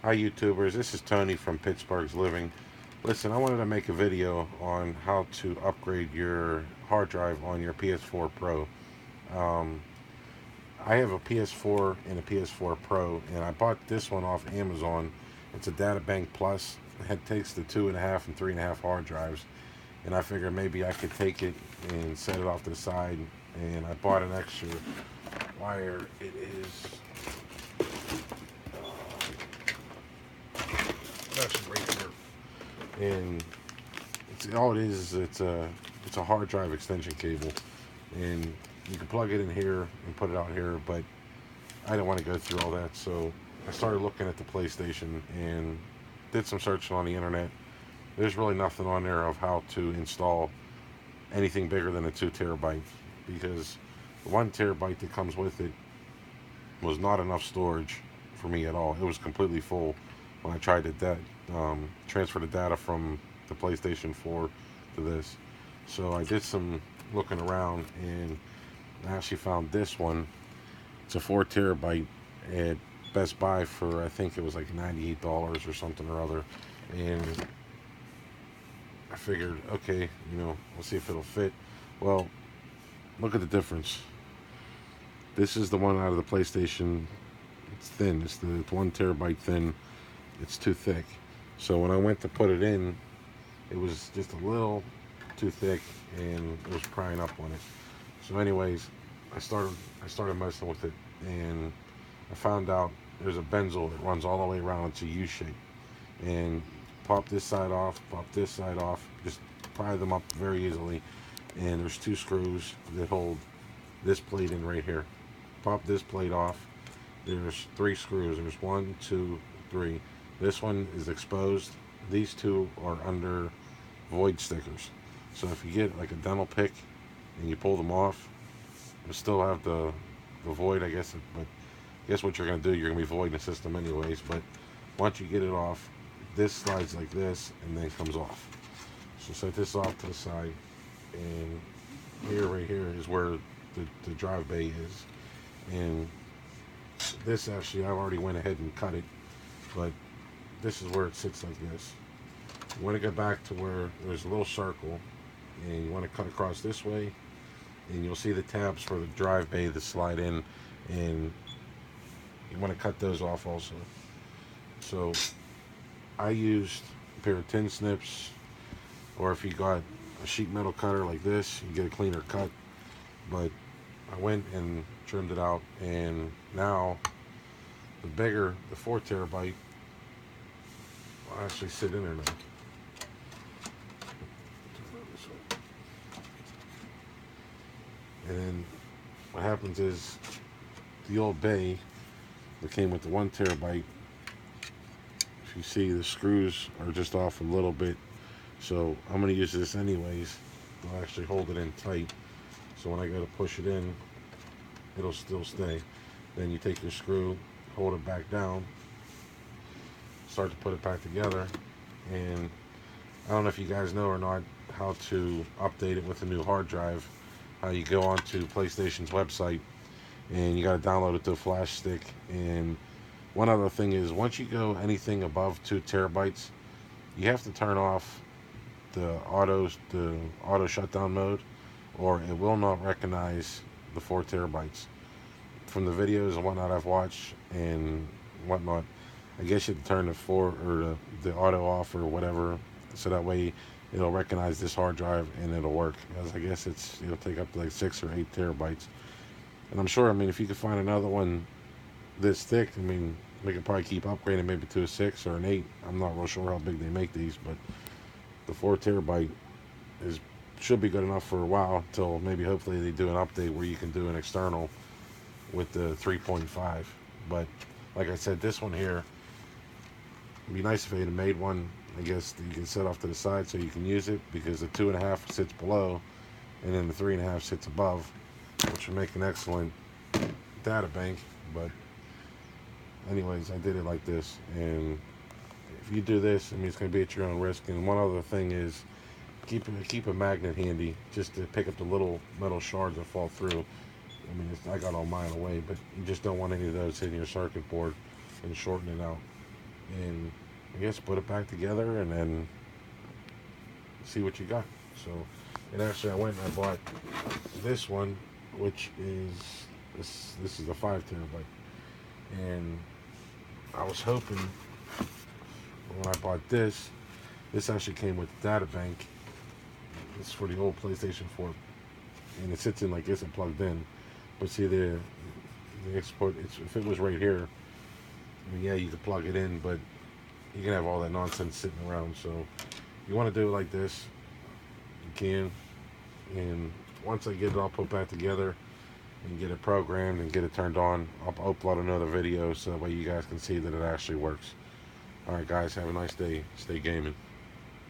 Hi YouTubers, this is Tony from Pittsburgh's Living. Listen, I wanted to make a video on how to upgrade your hard drive on your PS4 Pro. Um, I have a PS4 and a PS4 Pro, and I bought this one off Amazon. It's a DataBank Plus. It takes the 2.5 and 3.5 hard drives, and I figured maybe I could take it and set it off to the side. And I bought an extra wire. It is actually right here. And all it is it's a hard drive extension cable, and you can plug it in here and put it out here. But I didn't want to go through all that, so I started looking at the PlayStation and did some searching on the internet. There's really nothing on there of how to install anything bigger than a 2 terabyte, because the 1 terabyte that comes with it was not enough storage for me at all. It was completely full when I tried to transfer the data from the PlayStation 4 to this. So I did some looking around, and I actually found this one. It's a 4 terabyte at Best Buy for, I think it was like $98 or something or other. And I figured, okay, we'll see if it'll fit. Well, look at the difference. This is the one out of the PlayStation. It's thin. It's the 1 terabyte thin. It's too thick. So when I went to put it in, it was just a little too thick, and it was prying up on it. So anyways, I started messing with it, and I found out there's a benzool that runs all the way around. It's a U shape, and pop this side off, pop this side off, just pry them up very easily. And there's 2 screws that hold this plate in right here. Pop this plate off. There's 3 screws. There's 1, 2, 3. This one is exposed. These 2 are under void stickers. So if you get like a dental pick and you pull them off, you still have the void, I guess. But I guess what you're going to do, you're going to be voiding the system anyways. But once you get it off, this slides like this and then comes off. So set this off to the side, and right here is where the drive bay is. And this, actually, I already went ahead and cut it, but this is where it sits like this. You want to go back to where there's a little circle, and you want to cut across this way, and you'll see the tabs for the drive bay that slide in, and you want to cut those off also. So I used a pair of tin snips, or if you got a sheet metal cutter like this, you get a cleaner cut. But I went and trimmed it out, and now the 4 terabyte will actually sit in there now. And then what happens is the old bay that came with the 1 terabyte, if you see, the screws are just off a little bit. So I'm going to use this anyways. I'll actually hold it in tight. So when I go to push it in, it'll still stay. Then you take your screw, hold it back down, start to put it back together. And I don't know if you guys know or not how to update it with a new hard drive. How you go onto PlayStation's website and you got to download it to a flash stick. And one other thing is, once you go anything above 2 terabytes, you have to turn off the auto shutdown mode, or it will not recognize the 4 terabytes. From the videos and whatnot I've watched and whatnot, I guess you have to turn the the auto off or whatever, so that way it'll recognize this hard drive and it'll work. Because I guess it'll take up to like 6 or 8 terabytes. And I'm sure, if you could find another one this thick, we could probably keep upgrading maybe to a 6 or an 8. I'm not real sure how big they make these, but the 4 terabyte is should be good enough for a while, until maybe hopefully they do an update where you can do an external with the 3.5. But like I said, this one here, it'd be nice if they had made one, I guess, that you can set off to the side so you can use it, because the 2.5 sits below and then the 3.5 sits above, which would make an excellent data bank. But anyways, I did it like this. And if you do this, it's going to be at your own risk. And one other thing is, keep a magnet handy, just to pick up the little metal shards that fall through. I got all mine away, but you just don't want any of those hitting your circuit board and shorting it out. and I guess put it back together and then see what you got. So, and actually I went and I bought this one, which is this is a 5 terabyte, and I was hoping when I bought this actually came with the data bank. It's for the old PlayStation 4, and it sits in like this and plugged in. But see the export, if it was right here, I mean, yeah, you could plug it in, but you can have all that nonsense sitting around. So you want to do it like this, you can. And once I get it all put back together and get it programmed and get it turned on, I'll upload another video so that way you guys can see that it actually works. All right, guys, have a nice day. Stay gaming.